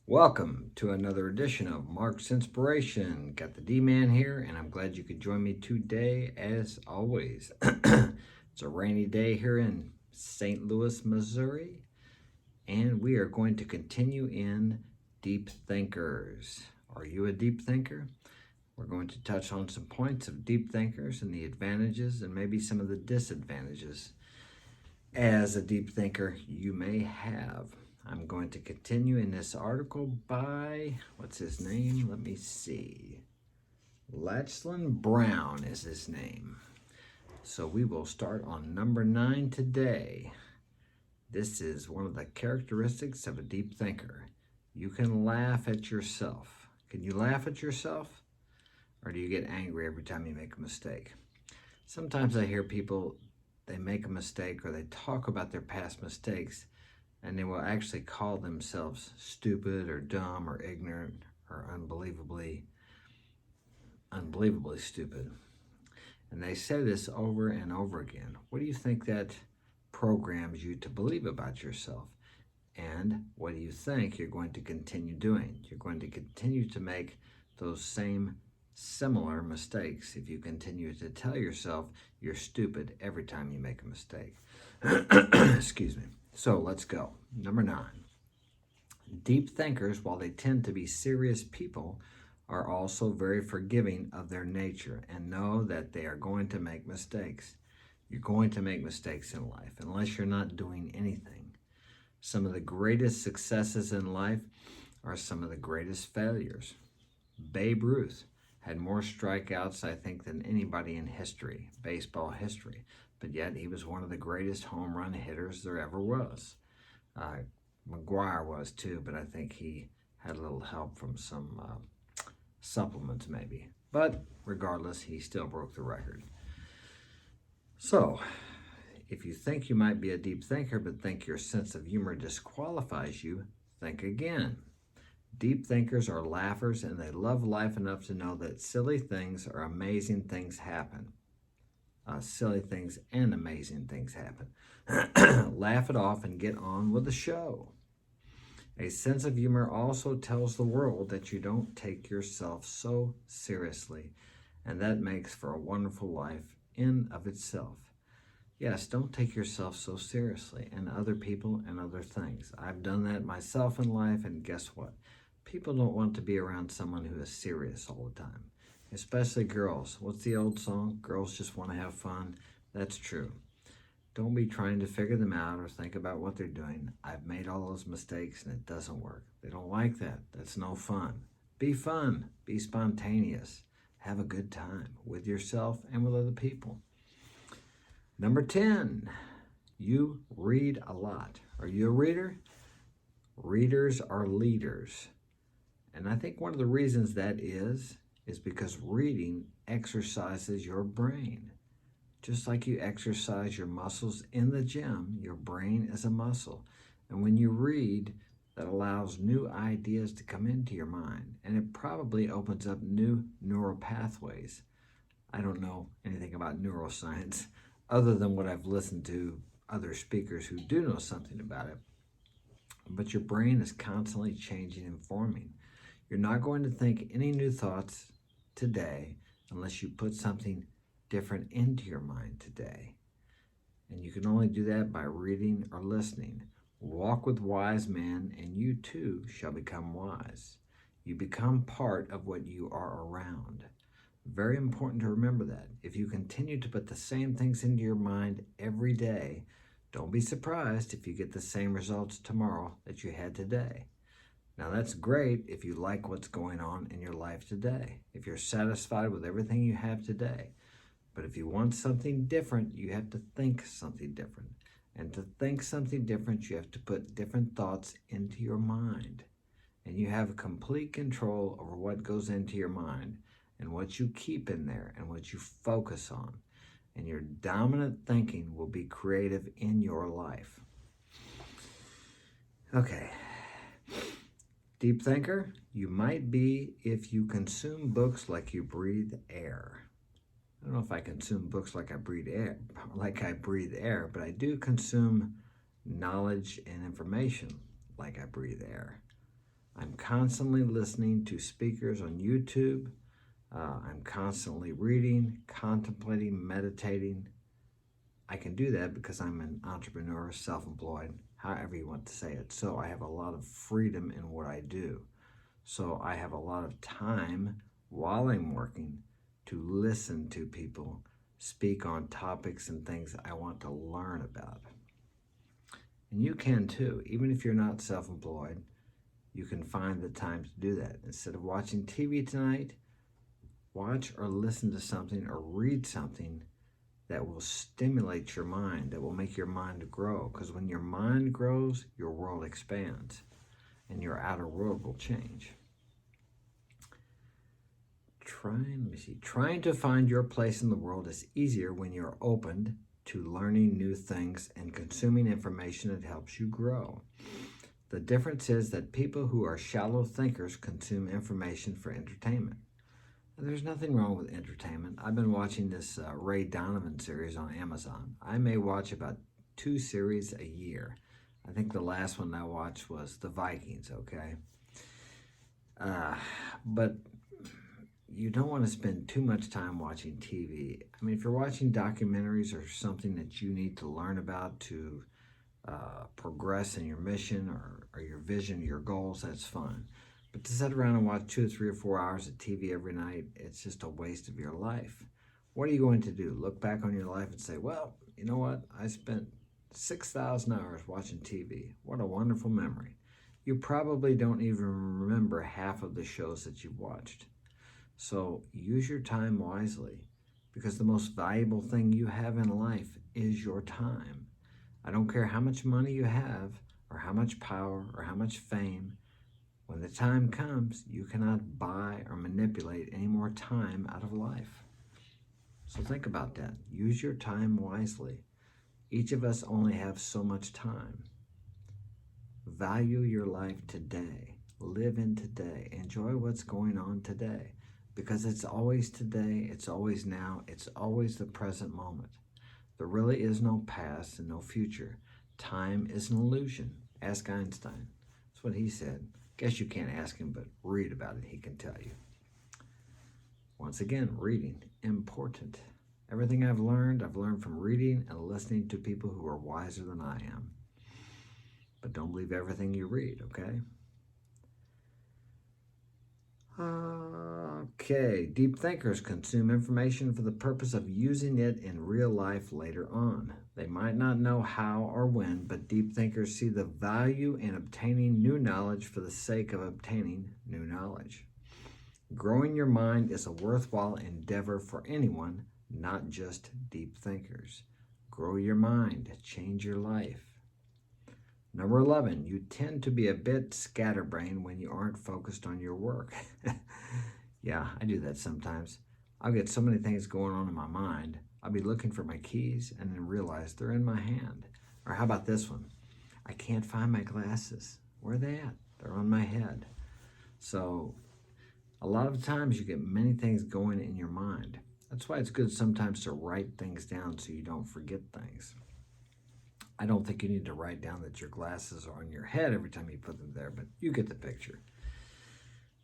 Welcome to another edition of Mark's Inspiration. Got the D-Man here, and I'm glad you could join me today as always. It's a rainy day here in St. Louis, Missouri, and we are going to continue in Deep Thinkers. Are you a deep thinker? We're going to touch on some points of deep thinkers and the advantages and maybe some of the disadvantages as a deep thinker you may have. I'm going to continue in this article by, what's his name? Let me see. Lachlan Brown is his name. So we will start on number 9 today. This is one of the characteristics of a deep thinker. You can laugh at yourself. Can you laugh at yourself? Or do you get angry every time you make a mistake? Sometimes I hear people, they make a mistake or they talk about their past mistakes, and they will actually call themselves stupid or dumb or ignorant or unbelievably stupid. And they say this over and over again. What do you think that programs you to believe about yourself? And what do you think you're going to continue doing? You're going to continue to make those same similar mistakes if you continue to tell yourself you're stupid every time you make a mistake. Excuse me. So let's go. Number 9. Deep thinkers, while they tend to be serious people, are also very forgiving of their nature and know that they are going to make mistakes. You're going to make mistakes in life unless you're not doing anything. Some of the greatest successes in life are some of the greatest failures. Babe Ruth had more strikeouts, I think, than anybody in history, baseball history. But yet he was one of the greatest home run hitters there ever was. McGwire was too, but I think he had a little help from some supplements maybe. But regardless, he still broke the record. So, if you think you might be a deep thinker but think your sense of humor disqualifies you, think again. Deep thinkers are laughers and they love life enough to know that silly things or amazing things happen. Silly things and amazing things happen. Laugh it off and get on with the show. A sense of humor also tells the world that you don't take yourself so seriously, and that makes for a wonderful life in of itself. Yes, don't take yourself so seriously, and other people and other things. I've done that myself in life, and guess what? People don't want to be around someone who is serious all the time. Especially girls. What's the old song? Girls just want to have fun. That's true. Don't be trying to figure them out or think about what they're doing. I've made all those mistakes and it doesn't work. They don't like that. That's no fun. Be fun. Be spontaneous. Have a good time with yourself and with other people. Number 10, you read a lot. Are you a reader? Readers are leaders. And I think one of the reasons that is because reading exercises your brain. Just like you exercise your muscles in the gym, your brain is a muscle. And when you read, that allows new ideas to come into your mind. And it probably opens up new neural pathways. I don't know anything about neuroscience other than what I've listened to other speakers who do know something about it. But your brain is constantly changing and forming. You're not going to think any new thoughts today unless you put something different into your mind today. And you can only do that by reading or listening. Walk with wise men, and you too shall become wise. You become part of what you are around. Very important to remember that. If you continue to put the same things into your mind every day, don't be surprised if you get the same results tomorrow that you had today. Now that's great if you like what's going on in your life today, if you're satisfied with everything you have today. But if you want something different, you have to think something different. And to think something different, you have to put different thoughts into your mind. And you have complete control over what goes into your mind and what you keep in there and what you focus on. And your dominant thinking will be creative in your life. Okay. Deep thinker, you might be if you consume books like you breathe air. I don't know if I consume books like I breathe air, but I do consume knowledge and information like I breathe air. I'm constantly listening to speakers on YouTube. I'm constantly reading, contemplating, meditating. I can do that because I'm an entrepreneur, self-employed, however you want to say it. So I have a lot of freedom in what I do. So I have a lot of time while I'm working to listen to people speak on topics and things I want to learn about. And you can too. Even if you're not self-employed, you can find the time to do that. Instead of watching TV tonight, watch or listen to something or read something that will stimulate your mind, that will make your mind grow. Because when your mind grows, your world expands and your outer world will change. Trying to find your place in the world is easier when you're open to learning new things and consuming information that helps you grow. The difference is that people who are shallow thinkers consume information for entertainment. And there's nothing wrong with entertainment. I've been watching this Ray Donovan series on Amazon. I may watch about 2 series a year. I think the last one I watched was The Vikings, okay? But you don't want to spend too much time watching TV. I mean, if you're watching documentaries or something that you need to learn about to progress in your mission or your vision, your goals, that's fine. But to sit around and watch 2 or 3 or 4 hours of TV every night, it's just a waste of your life. What are you going to do? Look back on your life and say, well, you know what? I spent 6,000 hours watching TV. What a wonderful memory. You probably don't even remember half of the shows that you've watched. So use your time wisely, because the most valuable thing you have in life is your time. I don't care how much money you have or how much power or how much fame. When the time comes, you cannot buy or manipulate any more time out of life. So think about that. Use your time wisely. Each of us only have so much time. Value your life today. Live in today. Enjoy what's going on today. Because it's always today, it's always now, it's always the present moment. There really is no past and no future. Time is an illusion. Ask Einstein. That's what he said. Guess you can't ask him, but read about it. He can tell you. Once again, reading, important. Everything I've learned from reading and listening to people who are wiser than I am. But don't believe everything you read, okay? Okay, deep thinkers consume information for the purpose of using it in real life later on. They might not know how or when, but deep thinkers see the value in obtaining new knowledge for the sake of obtaining new knowledge. Growing your mind is a worthwhile endeavor for anyone, not just deep thinkers. Grow your mind, change your life. Number 11, you tend to be a bit scatterbrained when you aren't focused on your work. Yeah, I do that sometimes. I'll get so many things going on in my mind. I'll be looking for my keys and then realize they're in my hand. Or how about this one? I can't find my glasses. Where are they at? They're on my head. So a lot of times you get many things going in your mind. That's why it's good sometimes to write things down so you don't forget things. I don't think you need to write down that your glasses are on your head every time you put them there, but you get the picture.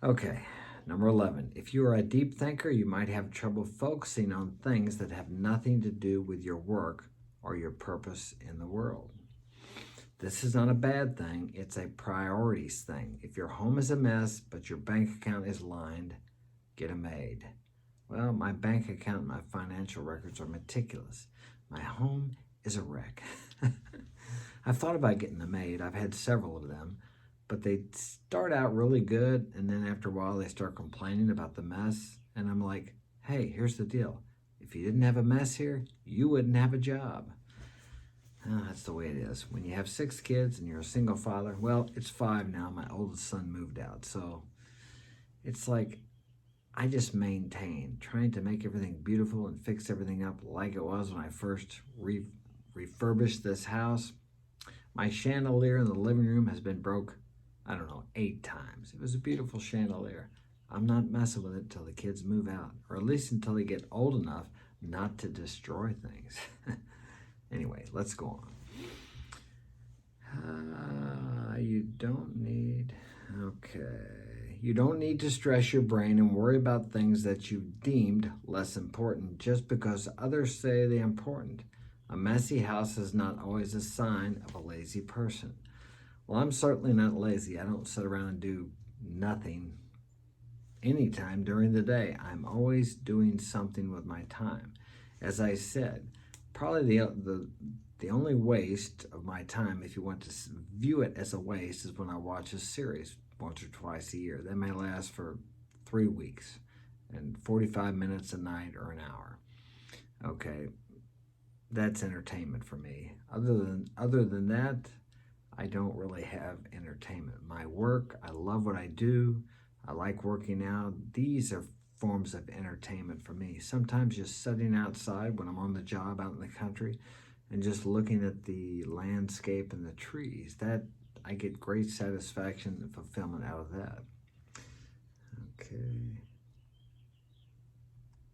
Okay, number 11. If you are a deep thinker, you might have trouble focusing on things that have nothing to do with your work or your purpose in the world. This is not a bad thing. It's a priorities thing. If your home is a mess, but your bank account is lined, get a maid. Well, my bank account and my financial records are meticulous. My home is a wreck. I've thought about getting a maid. I've had several of them, but they start out really good, and then after a while they start complaining about the mess, and I'm like, hey, here's the deal. If you didn't have a mess here, you wouldn't have a job. That's the way it is. When you have 6 kids and you're a single father, well, it's 5 now. My oldest son moved out, so it's like I just maintain, trying to make everything beautiful and fix everything up like it was when I first refurbished this house. My chandelier in the living room has been broke, 8 times. It was a beautiful chandelier. I'm not messing with it until the kids move out, or at least until they get old enough not to destroy things. Anyway, let's go on. You don't need... Okay. You don't need to stress your brain and worry about things that you deemed less important just because others say they're important. A messy house is not always a sign of a lazy person. Well, I'm certainly not lazy. I don't sit around and do nothing anytime during the day. I'm always doing something with my time. As I said, probably the only waste of my time, if you want to view it as a waste, is when I watch a series once or twice a year. They may last for 3 weeks and 45 minutes a night or an hour. Okay, that's entertainment for me. Other than that, I don't really have entertainment. My work, I love what I do. I like working out. These are forms of entertainment for me. Sometimes just sitting outside when I'm on the job out in the country and just looking at the landscape and the trees, that I get great satisfaction and fulfillment out of that. Okay.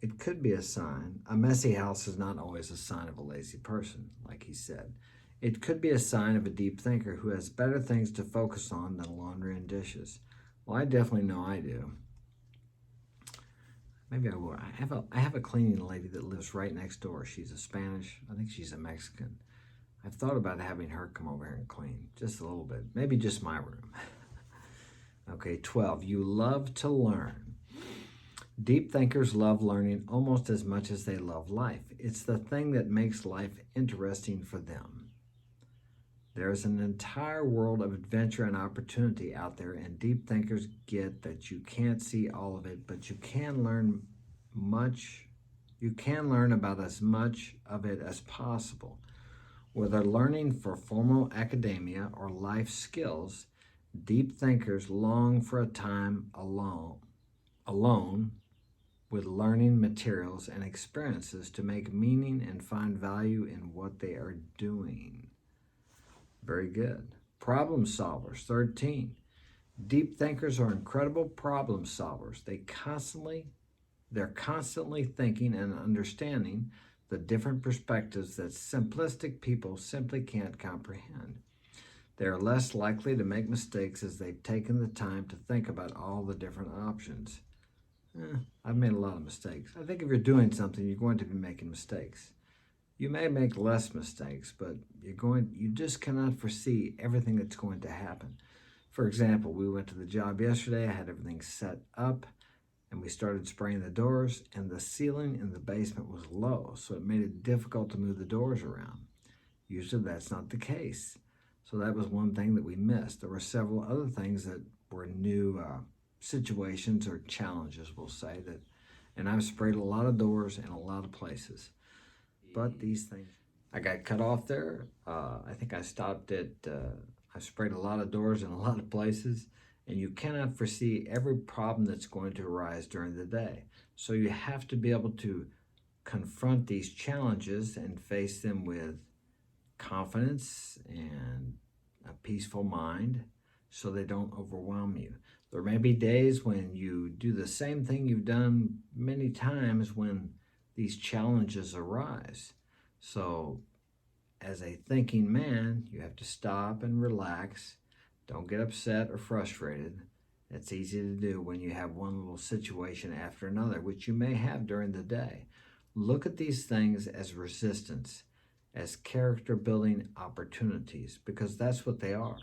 It could be a sign. A messy house is not always a sign of a lazy person, like he said. It could be a sign of a deep thinker who has better things to focus on than laundry and dishes. Well, I definitely know I do. Maybe I will. I have a cleaning lady that lives right next door. She's a Spanish. I think she's a Mexican. I've thought about having her come over here and clean just a little bit. Maybe just my room. Okay, 12. You love to learn. Deep thinkers love learning almost as much as they love life. It's the thing that makes life interesting for them. There's an entire world of adventure and opportunity out there, and deep thinkers get that you can't see all of it, but you can learn much. You can learn about as much of it as possible. Whether learning for formal academia or life skills, deep thinkers long for a time alone with learning materials and experiences to make meaning and find value in what they are doing. Very good. Problem solvers, 13. Deep thinkers are incredible problem solvers. They're constantly thinking and understanding the different perspectives that simplistic people simply can't comprehend. They are less likely to make mistakes as they've taken the time to think about all the different options. I've made a lot of mistakes. I think if you're doing something, you're going to be making mistakes. You may make less mistakes, but you just cannot foresee everything that's going to happen. For example, we went to the job yesterday. I had everything set up and we started spraying the doors, and the ceiling in the basement was low, so it made it difficult to move the doors around. Usually that's not the case. So that was one thing that we missed. There were several other things that were new situations or challenges, we'll say, and I've sprayed a lot of doors in a lot of places. But these things, I got cut off there. I think I stopped at, I sprayed a lot of doors in a lot of places, and you cannot foresee every problem that's going to arise during the day. So you have to be able to confront these challenges and face them with confidence and a peaceful mind so they don't overwhelm you. There may be days when you do the same thing you've done many times when these challenges arise. So as a thinking man, you have to stop and relax. Don't get upset or frustrated. It's easy to do when you have one little situation after another, which you may have during the day. Look at these things as resistance, as character building opportunities, because that's what they are.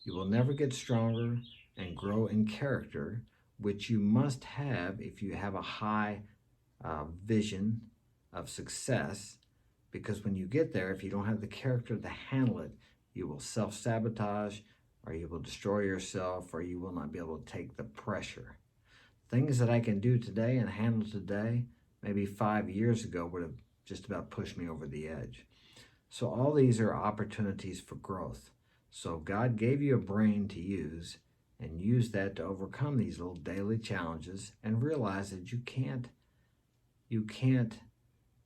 You will never get stronger and grow in character, which you must have if you have a high vision of success, because when you get there, if you don't have the character to handle it, you will self-sabotage, or you will destroy yourself, or you will not be able to take the pressure. Things that I can do today and handle today, maybe 5 years ago, would have just about pushed me over the edge. So all these are opportunities for growth. So God gave you a brain to use, and use that to overcome these little daily challenges, and realize that you can't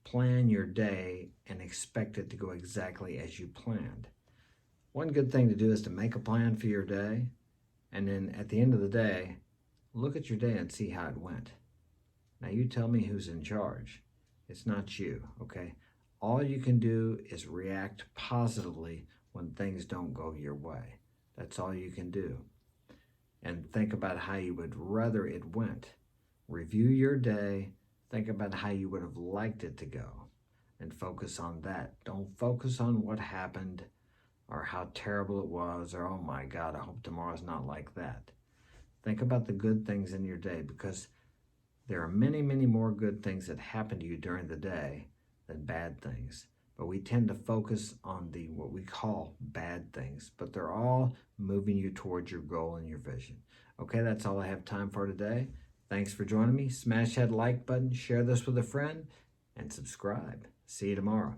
plan your day and expect it to go exactly as you planned. One good thing to do is to make a plan for your day, and then at the end of the day, look at your day and see how it went. Now you tell me who's in charge. It's not you, okay? All you can do is react positively when things don't go your way. That's all you can do. and think about how you would rather it went. Review your day, think about how you would have liked it to go, and focus on that. Don't focus on what happened or how terrible it was or, oh my God, I hope tomorrow's not like that. Think about the good things in your day, because there are many, many more good things that happen to you during the day than bad things. But we tend to focus on the what we call bad things, but they're all moving you towards your goal and your vision. Okay, that's all I have time for today. Thanks for joining me. Smash that like button, share this with a friend, and subscribe. See you tomorrow.